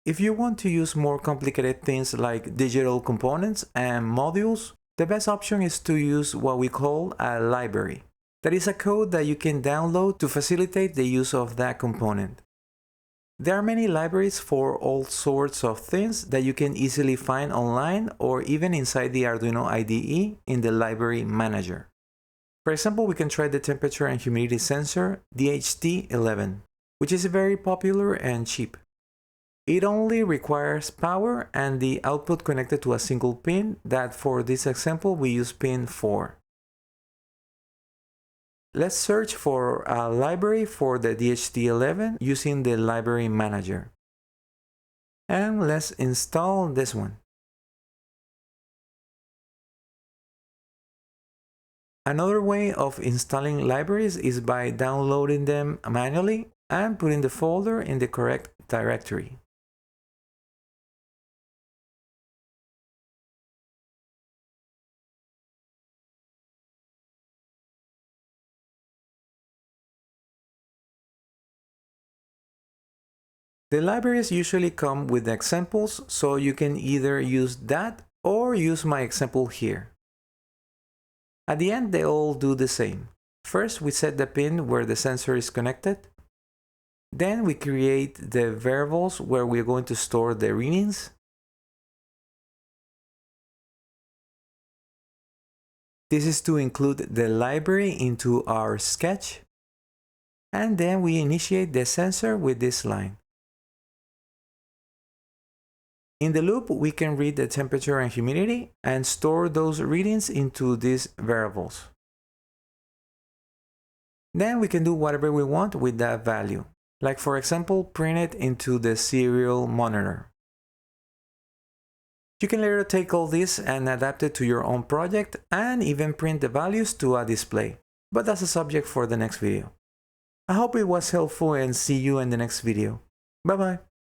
If you want to use more complicated things like digital components and modules, the best option is to use what we call a library. That is a code that you can download to facilitate the use of that component. There are many libraries for all sorts of things that you can easily find online or even inside the Arduino IDE in the library manager. For example, we can try the temperature and humidity sensor DHT11, which is very popular and cheap. It only requires power and the output connected to a single pin that for this example we use pin 4. Let's search for a library for the DHT11 using the library manager. And let's install this one. Another way of installing libraries is by downloading them manually and putting the folder in the correct directory. The libraries usually come with examples, so you can either use that or use my example here. At the end, they all do the same. First, we set the pin where the sensor is connected. Then we create the variables where we're going to store the readings. This is to include the library into our sketch. And then we initiate the sensor with this line. In the loop, we can read the temperature and humidity and store those readings into these variables. Then we can do whatever we want with that value. Like for example, print it into the serial monitor. You can later take all this and adapt it to your own project and even print the values to a display. But that's a subject for the next video. I hope it was helpful and see you in the next video. Bye bye.